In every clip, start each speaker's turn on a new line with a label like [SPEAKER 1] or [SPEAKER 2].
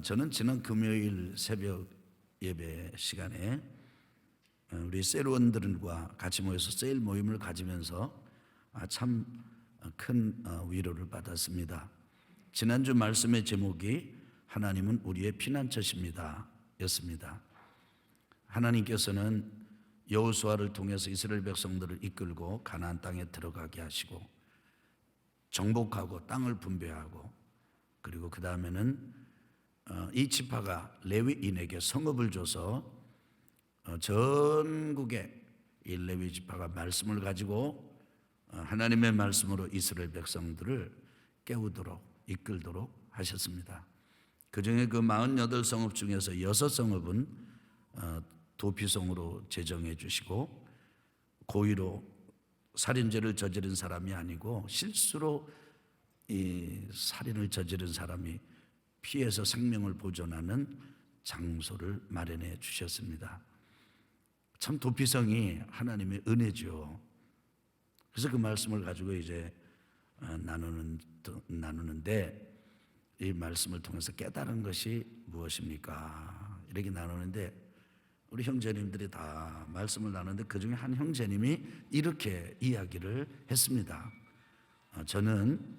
[SPEAKER 1] 저는 지난 금요일 새벽 예배 시간에 우리 셀원들과 같이 모여서 셀 모임을 가지면서 참 큰 위로를 받았습니다. 지난주 말씀의 제목이 하나님은 우리의 피난처십니다 였습니다. 하나님께서는 여호수아를 통해서 이스라엘 백성들을 이끌고 가나안 땅에 들어가게 하시고 정복하고 땅을 분배하고, 그리고 그 다음에는 이 지파가 레위인에게 성읍을 줘서 전국에 이 레위 지파가 말씀을 가지고 하나님의 말씀으로 이스라엘 백성들을 깨우도록 이끌도록 하셨습니다. 그 중에 그 48성읍 중에서 6성읍은 도피성으로 제정해 주시고, 고의로 살인죄를 저지른 사람이 아니고 실수로 이 살인을 저지른 사람이 피해서 생명을 보존하는 장소를 마련해 주셨습니다. 참 도피성이 하나님의 은혜죠. 그래서 그 말씀을 가지고 이제 나누는데, 이 말씀을 통해서 깨달은 것이 무엇입니까? 이렇게 나누는데 우리 형제님들이 다 말씀을 나누는데 그 중에 한 형제님이 이렇게 이야기를 했습니다. 저는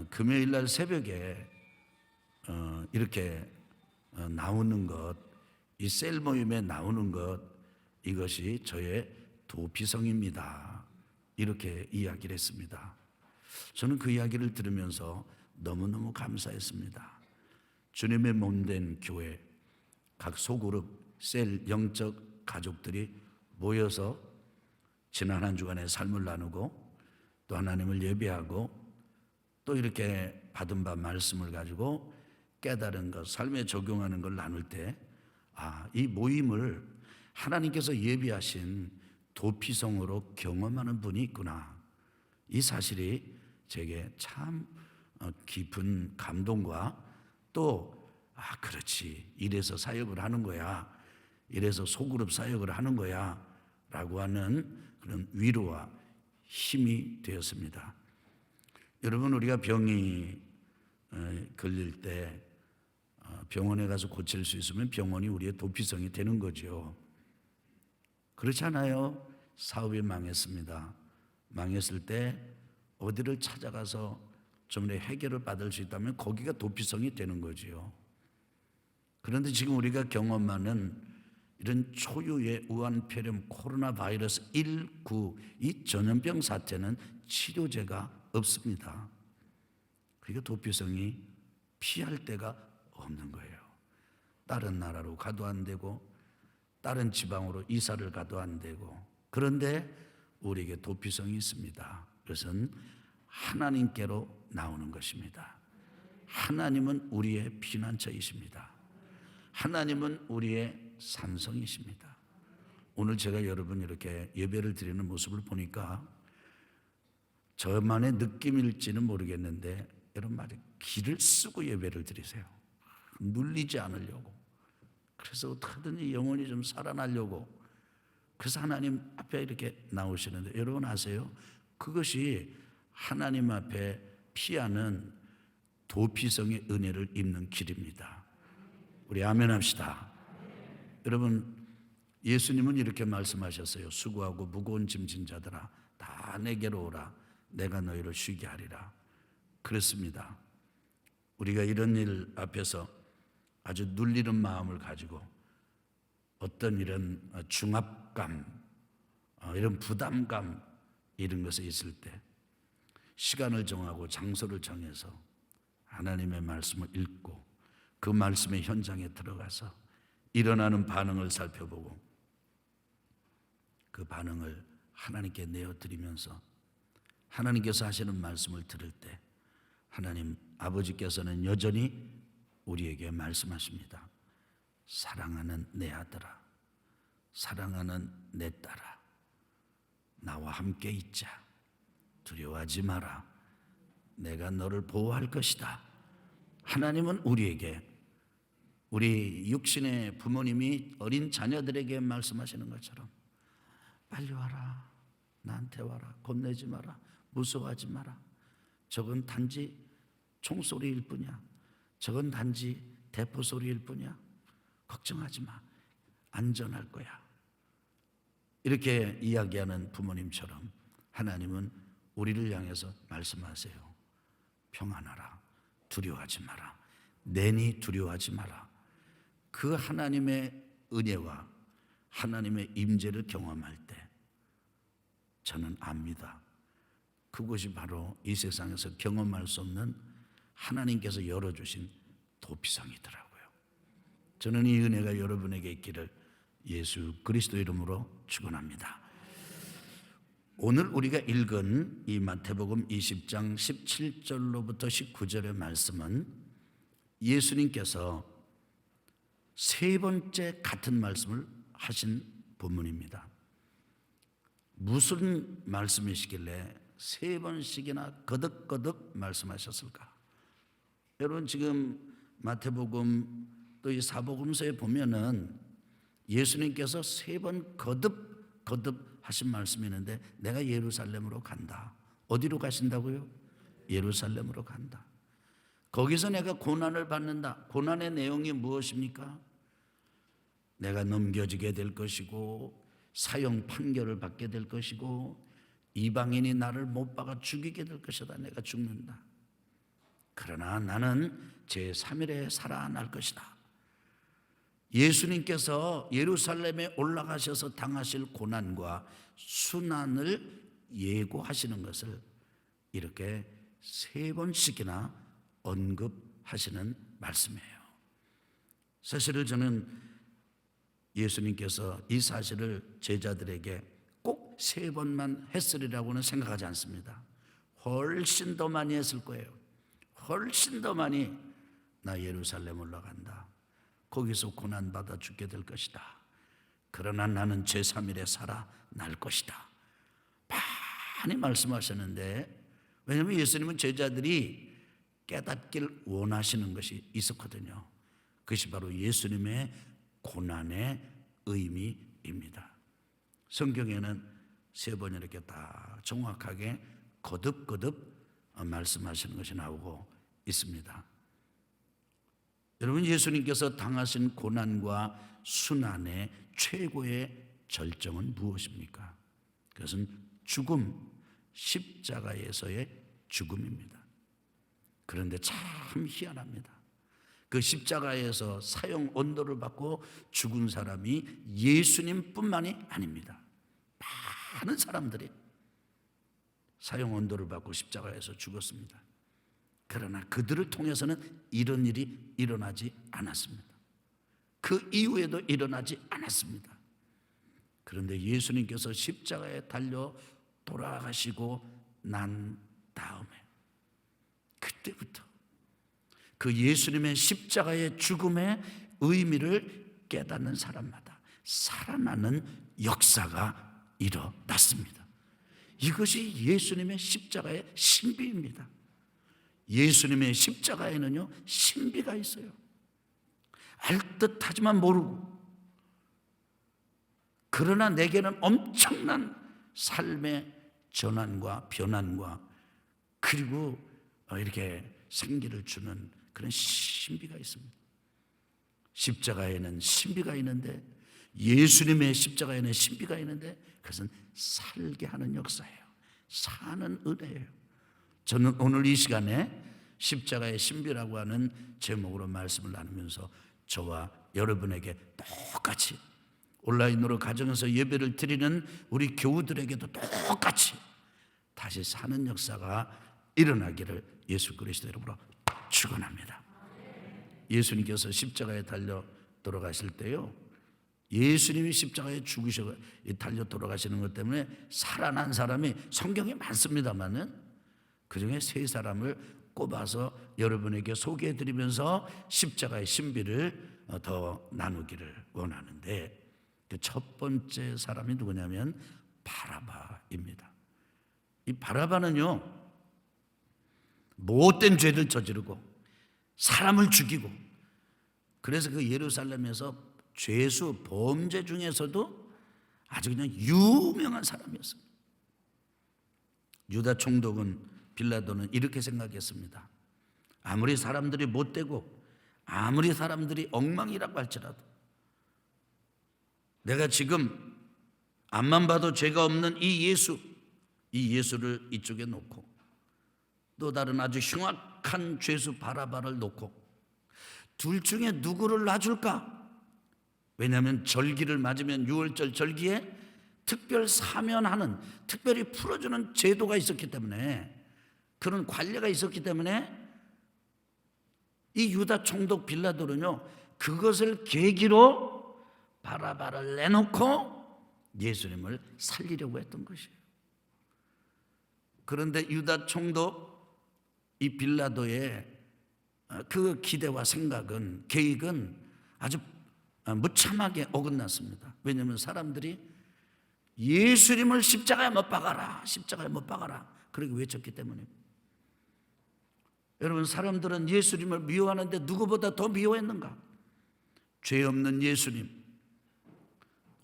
[SPEAKER 1] 금요일 날 새벽에 이렇게 나오는 것, 이 셀 모임에 나오는 것, 이것이 저의 도피성입니다. 이렇게 이야기를 했습니다. 저는 그 이야기를 들으면서 너무너무 감사했습니다. 주님의 몸된 교회, 각 소그룹, 셀 영적 가족들이 모여서 지난 한 주간의 삶을 나누고 또 하나님을 예배하고 또 이렇게 받은 바 말씀을 가지고 깨달은 것, 삶에 적용하는 걸 나눌 때, 이 모임을 하나님께서 예비하신 도피성으로 경험하는 분이 있구나. 이 사실이 제게 참 깊은 감동과 또 그렇지, 이래서 사역을 하는 거야, 이래서 소그룹 사역을 하는 거야 라고 하는 그런 위로와 힘이 되었습니다. 여러분, 우리가 병이 걸릴 때 병원에 가서 고칠 수 있으면 병원이 우리의 도피성이 되는 거죠. 그렇지 않아요? 사업이 망했습니다. 망했을 때 어디를 찾아가서 좀 해결을 받을 수 있다면 거기가 도피성이 되는 거지요. 그런데 지금 우리가 경험하는 이런 초유의 우한폐렴 코로나 바이러스 19, 이 전염병 사태는 치료제가 없습니다. 그러니까 도피성이 피할 데가 없는 거예요. 다른 나라로 가도 안 되고 다른 지방으로 이사를 가도 안 되고, 그런데 우리에게 도피성이 있습니다. 그것은 하나님께로 나오는 것입니다. 하나님은 우리의 피난처이십니다. 하나님은 우리의 산성이십니다. 오늘 제가 여러분 이렇게 예배를 드리는 모습을 보니까 저만의 느낌일지는 모르겠는데, 여러분 말이 기를 쓰고 예배를 드리세요. 눌리지 않으려고. 그래서 어떻게든지 영혼이 좀 살아나려고. 그래서 하나님 앞에 이렇게 나오시는데, 여러분 아세요? 그것이 하나님 앞에 피하는 도피성의 은혜를 입는 길입니다. 우리 아멘 합시다. 여러분, 예수님은 이렇게 말씀하셨어요. 수고하고 무거운 짐진 자들아, 다 내게로 오라. 내가 너희를 쉬게 하리라. 그렇습니다. 우리가 이런 일 앞에서 아주 눌리는 마음을 가지고 어떤 이런 중압감, 이런 부담감, 이런 것에 있을 때 시간을 정하고 장소를 정해서 하나님의 말씀을 읽고 그 말씀의 현장에 들어가서 일어나는 반응을 살펴보고 그 반응을 하나님께 내어드리면서 하나님께서 하시는 말씀을 들을 때 하나님 아버지께서는 여전히 우리에게 말씀하십니다. 사랑하는 내 아들아, 사랑하는 내 딸아, 나와 함께 있자. 두려워하지 마라. 내가 너를 보호할 것이다. 하나님은 우리에게, 우리 육신의 부모님이 어린 자녀들에게 말씀하시는 것처럼 빨리 와라, 나한테 와라, 겁내지 마라, 무서워하지 마라. 저건 단지 총소리일 뿐이야. 저건 단지 대포 소리일 뿐이야. 걱정하지 마. 안전할 거야. 이렇게 이야기하는 부모님처럼 하나님은 우리를 향해서 말씀하세요. 평안하라. 두려워하지 마라. 내니 두려워하지 마라. 그 하나님의 은혜와 하나님의 임재를 경험할 때 저는 압니다. 그것이 바로 이 세상에서 경험할 수 없는 하나님께서 열어주신 도피성이더라고요. 저는 이 은혜가 여러분에게 있기를 예수 그리스도 이름으로 축원합니다. 오늘 우리가 읽은 이 마태복음 20장 17절로부터 19절의 말씀은 예수님께서 세 번째 같은 말씀을 하신 본문입니다. 무슨 말씀이시길래 세 번씩이나 거듭거듭 말씀하셨을까? 여러분 지금 마태복음 또 이 사복음서에 보면은 예수님께서 세 번 거듭 하신 말씀이 있는데 내가 예루살렘으로 간다. 어디로 가신다고요? 예루살렘으로 간다. 거기서 내가 고난을 받는다. 고난의 내용이 무엇입니까? 내가 넘겨지게 될 것이고 사형 판결을 받게 될 것이고 이방인이 나를 못 박아 죽이게 될 것이다. 내가 죽는다. 그러나 나는 제3일에 살아날 것이다. 예수님께서 예루살렘에 올라가셔서 당하실 고난과 순환을 예고하시는 것을 이렇게 세 번씩이나 언급하시는 말씀이에요. 사실을 저는 예수님께서 이 사실을 제자들에게 꼭 세 번만 했으리라고는 생각하지 않습니다. 훨씬 더 많이 했을 거예요. 훨씬 더 많이 나 예루살렘 올라간다. 거기서 고난받아 죽게 될 것이다. 그러나 나는 제3일에 살아날 것이다. 많이 말씀하셨는데 왜냐하면 예수님은 제자들이 깨닫길 원하시는 것이 있었거든요. 그것이 바로 예수님의 고난의 의미입니다. 성경에는 세 번 이렇게 다 정확하게 거듭거듭 말씀하시는 것이 나오고 있습니다. 여러분 예수님께서 당하신 고난과 순환의 최고의 절정은 무엇입니까? 그것은 죽음, 십자가에서의 죽음입니다. 그런데 참 희한합니다. 그 십자가에서 사형 언도를 받고 죽은 사람이 예수님뿐만이 아닙니다. 많은 사람들이 사형 언도를 받고 십자가에서 죽었습니다. 그러나 그들을 통해서는 이런 일이 일어나지 않았습니다. 그 이후에도 일어나지 않았습니다. 그런데 예수님께서 십자가에 달려 돌아가시고 난 다음에 그때부터 그 예수님의 십자가의 죽음의 의미를 깨닫는 사람마다 살아나는 역사가 일어났습니다. 이것이 예수님의 십자가의 신비입니다. 예수님의 십자가에는요 신비가 있어요. 알듯하지만 모르고 그러나 내게는 엄청난 삶의 전환과 변환과 그리고 이렇게 생기를 주는 그런 신비가 있습니다. 십자가에는 신비가 있는데 예수님의 십자가에는 신비가 있는데 그것은 살게 하는 역사예요. 사는 은혜예요. 저는 오늘 이 시간에 십자가의 신비라고 하는 제목으로 말씀을 나누면서 저와 여러분에게 똑같이 온라인으로 가정에서 예배를 드리는 우리 교우들에게도 똑같이 다시 사는 역사가 일어나기를 예수 그리스도 이름으로 축원합니다. 예수님께서 십자가에 달려 돌아가실 때요 예수님이 십자가에 죽으셔 달려 돌아가시는 것 때문에 살아난 사람이 성경에 많습니다만은 그중에 세 사람을 꼽아서 여러분에게 소개해드리면서 십자가의 신비를 더 나누기를 원하는데 그 첫 번째 사람이 누구냐면 바라바입니다. 이 바라바는요 못된 죄를 저지르고 사람을 죽이고 그래서 그 예루살렘에서 죄수 범죄 중에서도 아주 그냥 유명한 사람이었습니다. 유다 총독은 빌라도는 이렇게 생각했습니다. 아무리 사람들이 못되고 아무리 사람들이 엉망이라고 할지라도 내가 지금 앞만 봐도 죄가 없는 이 예수를 이쪽에 놓고 또 다른 아주 흉악한 죄수 바라바를 놓고 둘 중에 누구를 놔줄까? 왜냐하면 절기를 맞으면 6월절 절기에 특별 사면하는, 특별히 풀어주는 제도가 있었기 때문에, 그런 관례가 있었기 때문에 이 유다 총독 빌라도는요, 그것을 계기로 바라바를 내놓고 예수님을 살리려고 했던 것이에요. 그런데 유다 총독 이 빌라도의 그 기대와 생각은, 계획은 아주 무참하게 어긋났습니다. 왜냐하면 사람들이 예수님을 십자가에 못 박아라, 십자가에 못 박아라 그렇게 외쳤기 때문입니다. 여러분, 사람들은 예수님을 미워하는데 누구보다 더 미워했는가? 죄 없는 예수님,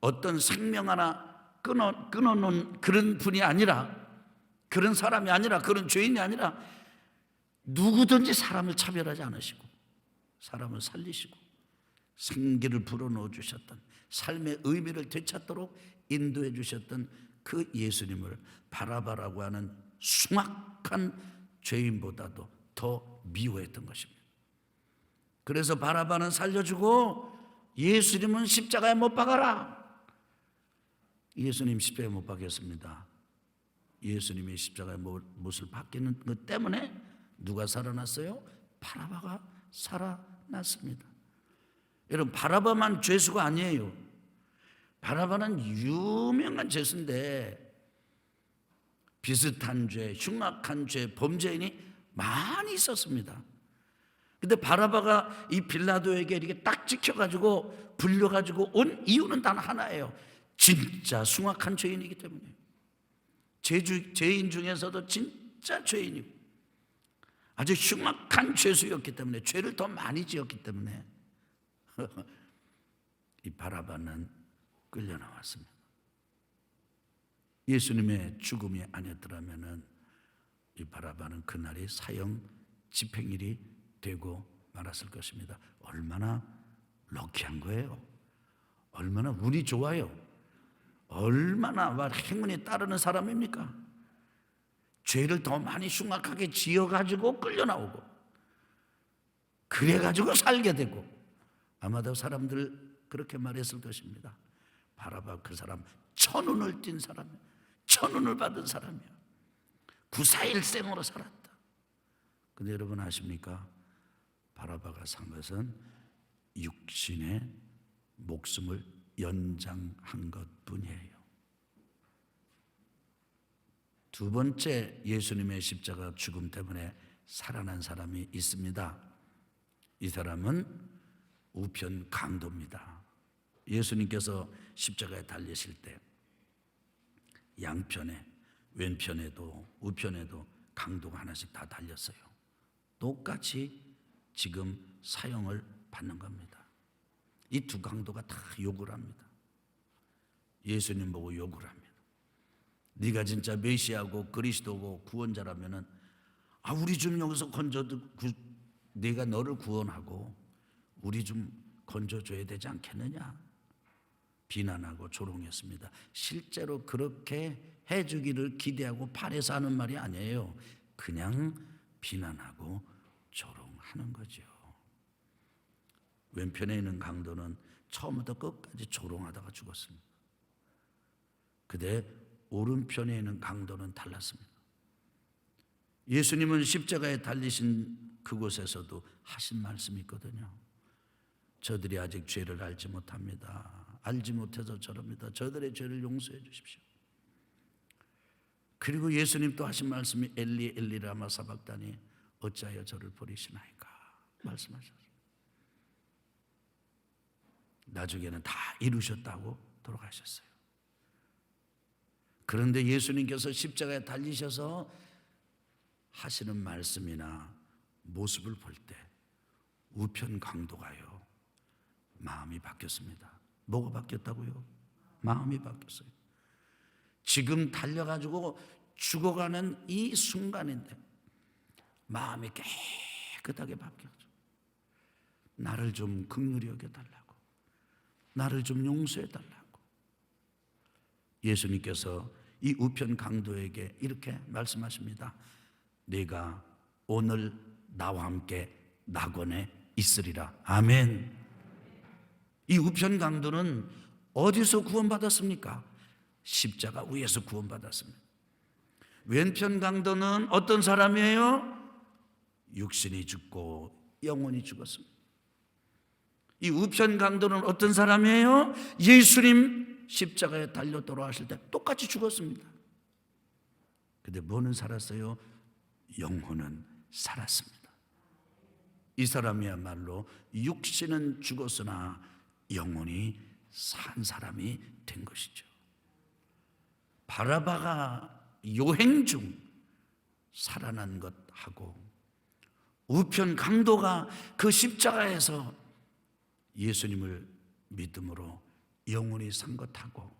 [SPEAKER 1] 어떤 생명 하나 끊어놓은 그런 분이 아니라, 그런 사람이 아니라, 그런 죄인이 아니라 누구든지 사람을 차별하지 않으시고 사람을 살리시고 생기를 불어넣어 주셨던, 삶의 의미를 되찾도록 인도해 주셨던 그 예수님을 바라바라고 하는 숭악한 죄인보다도 더 미워했던 것입니다. 그래서 바라바는 살려주고 예수님은 십자가에 못 박아라. 예수님 십자가에 못 박였습니다. 예수님이 십자가에 못을 박히는 것 때문에 누가 살아났어요? 바라바가 살아났습니다. 여러분, 바라바만 죄수가 아니에요. 바라바는 유명한 죄수인데 비슷한 죄, 흉악한 죄, 범죄인이 많이 있었습니다. 근데 바라바가 이 빌라도에게 이렇게 딱 찍혀가지고 불려가지고 온 이유는 단 하나예요. 진짜 흉악한 죄인이기 때문에. 죄인 중에서도 진짜 죄인이고 아주 흉악한 죄수였기 때문에, 죄를 더 많이 지었기 때문에 이 바라바는 끌려 나왔습니다. 예수님의 죽음이 아니었더라면 이 바라바는 그날이 사형 집행일이 되고 말았을 것입니다. 얼마나 럭키한 거예요. 얼마나 운이 좋아요. 얼마나 행운이 따르는 사람입니까? 죄를 더 많이 흉악하게 지어가지고 끌려 나오고 그래가지고 살게 되고, 아마도 사람들 그렇게 말했을 것입니다. 바라바 그 사람 천운을 띈 사람이야. 천운을 받은 사람이야. 구사일생으로 살았다. 근데 여러분 아십니까? 바라바가 산 것은 육신의 목숨을 연장한 것뿐이에요. 두 번째 예수님의 십자가 죽음 때문에 살아난 사람이 있습니다. 이 사람은 우편 강도입니다. 예수님께서 십자가에 달리실 때 양편에, 왼편에도 우편에도 강도가 하나씩 다 달렸어요. 똑같이 지금 사형을 받는 겁니다. 이 두 강도가 다 욕을 합니다. 예수님 보고 욕을 합니다. 네가 진짜 메시아고 그리스도고 구원자라면은 우리 좀 여기서 네가 너를 구원하고 우리 좀 건져줘야 되지 않겠느냐 비난하고 조롱했습니다. 실제로 그렇게 해주기를 기대하고 바래서 하는 말이 아니에요. 그냥 비난하고 조롱하는 거죠. 왼편에 있는 강도는 처음부터 끝까지 조롱하다가 죽었습니다. 근데 오른편에 있는 강도는 달랐습니다. 예수님은 십자가에 달리신 그곳에서도 하신 말씀이 있거든요. 저들이 아직 죄를 알지 못합니다. 알지 못해서 저럽니다. 저들의 죄를 용서해 주십시오. 그리고 예수님 또 하신 말씀이 엘리 엘리 라마 사박다니 어찌하여 저를 버리시나이까 말씀하셨어요. 나중에는 다 이루셨다고 돌아가셨어요. 그런데 예수님께서 십자가에 달리셔서 하시는 말씀이나 모습을 볼 때 우편 강도가요 마음이 바뀌었습니다. 뭐가 바뀌었다고요? 마음이 바뀌었어요. 지금 달려가지고 죽어가는 이 순간인데 마음이 깨끗하게 바뀌었죠. 나를 좀 긍휼히 여겨달라고, 나를 좀 용서해달라고. 예수님께서 이 우편 강도에게 이렇게 말씀하십니다. 네가 오늘 나와 함께 낙원에 있으리라. 아멘. 이 우편 강도는 어디서 구원받았습니까? 십자가 위에서 구원받았습니다. 왼편 강도는 어떤 사람이에요? 육신이 죽고 영혼이 죽었습니다. 이 우편 강도는 어떤 사람이에요? 예수님 십자가에 달려 돌아가실 때 똑같이 죽었습니다. 근데 뭐는 살았어요? 영혼은 살았습니다. 이 사람이야말로 육신은 죽었으나 영혼이 산 사람이 된 것이죠. 바라바가 요행 중 살아난 것하고 우편 강도가 그 십자가에서 예수님을 믿음으로 영혼이 산 것하고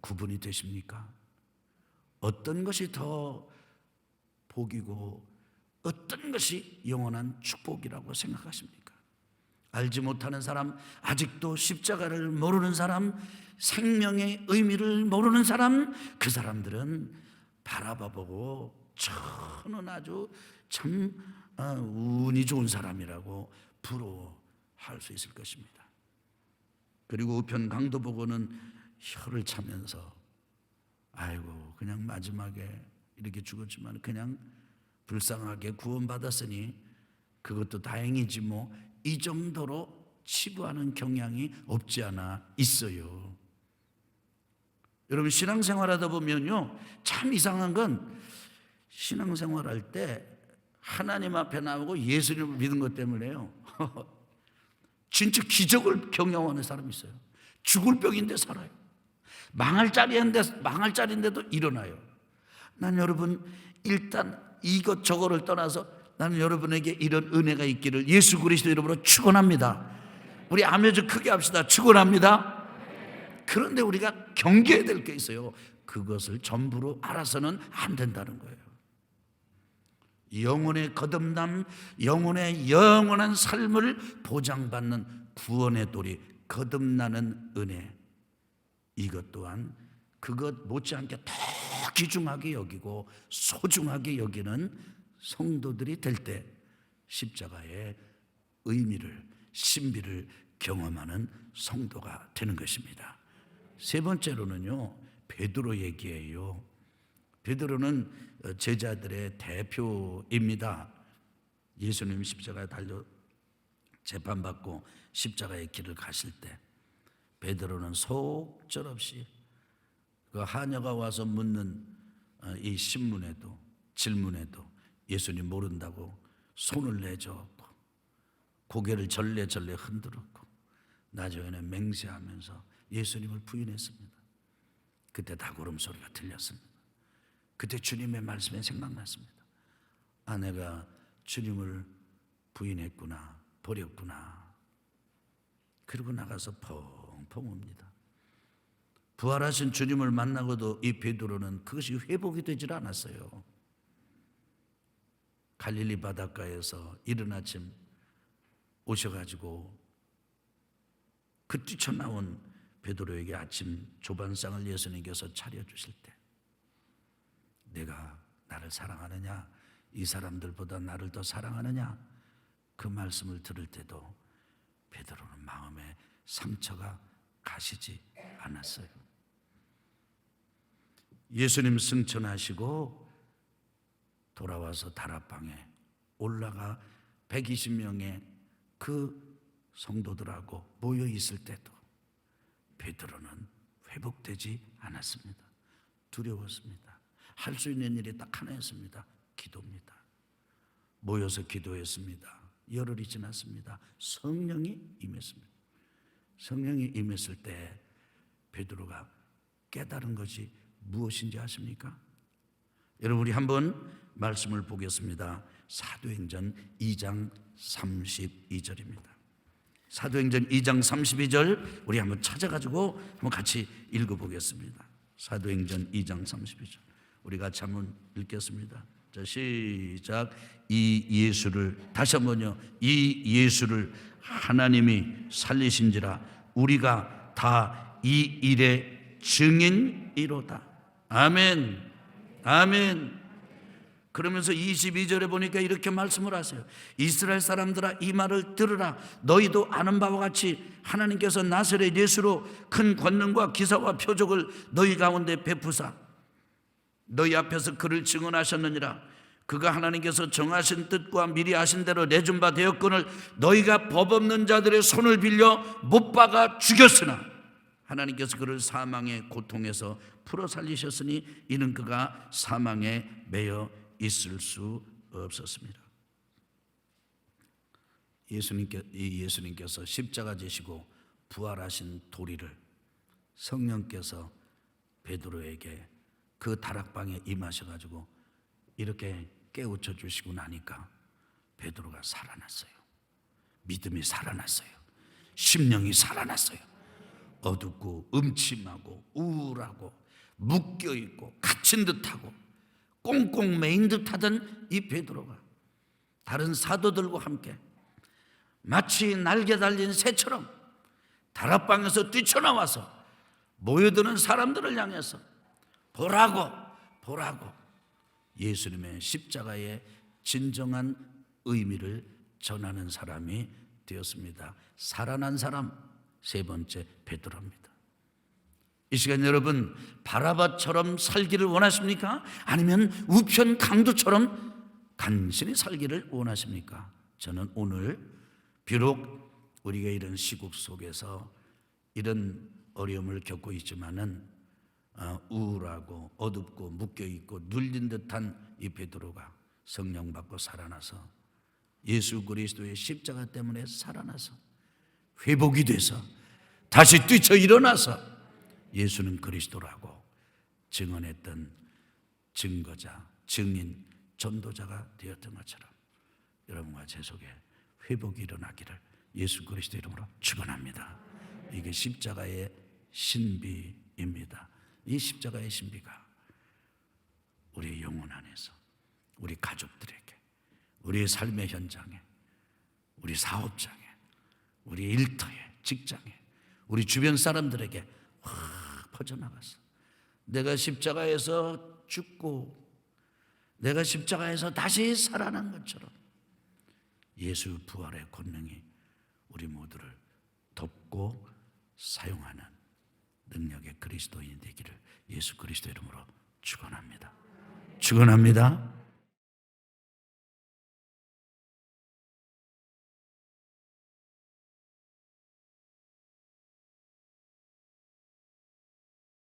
[SPEAKER 1] 구분이 되십니까? 어떤 것이 더 복이고 어떤 것이 영원한 축복이라고 생각하십니까? 알지 못하는 사람, 아직도 십자가를 모르는 사람, 생명의 의미를 모르는 사람, 그 사람들은 바라봐보고 저는 아주 참 운이 좋은 사람이라고 부러워할 수 있을 것입니다. 그리고 우편 강도 보고는 혀를 차면서 아이고 그냥 마지막에 이렇게 죽었지만 그냥 불쌍하게 구원받았으니 그것도 다행이지 뭐, 이 정도로 치부하는 경향이 없지 않아 있어요. 여러분 신앙생활하다 보면요 참 이상한 건 신앙생활할 때 하나님 앞에 나오고 예수님을 믿은 것 때문에요 진짜 기적을 경험하는 사람이 있어요. 죽을 병인데 살아요. 망할 자리인데도 일어나요. 난 여러분 일단 이것저것을 떠나서 나는 여러분에게 이런 은혜가 있기를 예수 그리스도 이름으로 축원합니다. 우리 아멘 좀 크게 합시다. 축원합니다. 그런데 우리가 경계해야 될 게 있어요. 그것을 전부로 알아서는 안 된다는 거예요. 영혼의 거듭남, 영혼의 영원한 삶을 보장받는 구원의 도리, 거듭나는 은혜, 이것 또한 그것 못지않게 더 귀중하게 여기고 소중하게 여기는 성도들이 될 때 십자가의 의미를, 신비를 경험하는 성도가 되는 것입니다. 세 번째로는요, 베드로 얘기예요. 베드로는 제자들의 대표입니다. 예수님 십자가에 달려 재판받고 십자가의 길을 가실 때 베드로는 속절없이 그 하녀가 와서 묻는 이 신문에도 질문에도 예수님 모른다고 손을 내줬고 고개를 절레절레 흔들었고 나중에는 맹세하면서 예수님을 부인했습니다. 그때 닭울음 소리가 들렸습니다. 그때 주님의 말씀이 생각났습니다. 아, 내가 주님을 부인했구나, 버렸구나. 그리고 나가서 펑펑 웁니다. 부활하신 주님을 만나고도 이 베드로는 그것이 회복이 되질 않았어요. 갈릴리 바닷가에서 이른 아침 오셔가지고 그 뛰쳐나온 베드로에게 아침 조반상을 예수님께서 차려주실 때 내가 나를 사랑하느냐, 이 사람들보다 나를 더 사랑하느냐, 그 말씀을 들을 때도 베드로는 마음에 상처가 가시지 않았어요. 예수님 승천하시고 돌아와서 다락방에 올라가 120명의 그 성도들하고 모여 있을 때도 베드로는 회복되지 않았습니다. 두려웠습니다. 할 수 있는 일이 딱 하나였습니다. 기도입니다. 모여서 기도했습니다. 열흘이 지났습니다. 성령이 임했습니다. 성령이 임했을 때 베드로가 깨달은 것이 무엇인지 아십니까? 여러분 우리 한번 말씀을 보겠습니다. 사도행전 2장 32절입니다. 사도행전 2장 32절 우리 한번 찾아가지고 한번 같이 읽어보겠습니다. 사도행전 2장 32절 우리 같이 한번 읽겠습니다. 자, 시작. 이 예수를, 다시 한번요. 이 예수를 하나님이 살리신지라 우리가 다 이 일의 증인이로다. 아멘. 아멘. 그러면서 22절에 보니까 이렇게 말씀을 하세요. 이스라엘 사람들아, 이 말을 들으라. 너희도 아는 바와 같이 하나님께서 나사렛 예수로 큰 권능과 기사와 표적을 너희 가운데 베푸사 너희 앞에서 그를 증언하셨느니라. 그가 하나님께서 정하신 뜻과 미리 하신 대로 내준 바 되었거늘 너희가 법 없는 자들의 손을 빌려 못 박아 죽였으나 하나님께서 그를 사망의 고통에서 풀어 살리셨으니 이는 그가 사망에 매여 있을 수 없었습니다. 예수님께서 십자가 지시고 부활하신 도리를 성령께서 베드로에게 그 다락방에 임하셔가지고 이렇게 깨우쳐 주시고 나니까 베드로가 살아났어요. 믿음이 살아났어요. 심령이 살아났어요. 어둡고 음침하고 우울하고 묶여있고 갇힌 듯하고 꽁꽁 매인 듯하던 이 베드로가 다른 사도들과 함께 마치 날개 달린 새처럼 다락방에서 뛰쳐나와서 모여드는 사람들을 향해서 보라고 예수님의 십자가의 진정한 의미를 전하는 사람이 되었습니다. 살아난 사람, 세 번째 베드로입니다. 이 시간 여러분 바라바처럼 살기를 원하십니까? 아니면 우편 강도처럼 간신히 살기를 원하십니까? 저는 오늘 비록 우리가 이런 시국 속에서 이런 어려움을 겪고 있지만은 우울하고 어둡고 묶여있고 눌린 듯한 이 베드로가 성령 받고 살아나서 예수 그리스도의 십자가 때문에 살아나서 회복이 돼서 다시 뛰쳐 일어나서 예수는 그리스도라고 증언했던 증거자, 증인, 전도자가 되었던 것처럼 여러분과 제 속에 회복이 일어나기를 예수 그리스도 이름으로 축원합니다. 이게 십자가의 신비입니다. 이 십자가의 신비가 우리의 영혼 안에서 우리 가족들에게, 우리의 삶의 현장에, 우리 사업장에, 우리 일터에, 직장에, 우리 주변 사람들에게 확 퍼져나갔어. 내가 십자가에서 죽고 내가 십자가에서 다시 살아난 것처럼 예수 부활의 권능이 우리 모두를 덮고 사용하는 능력의 그리스도인이 되기를 예수 그리스도 이름으로 축원합니다. 축원합니다.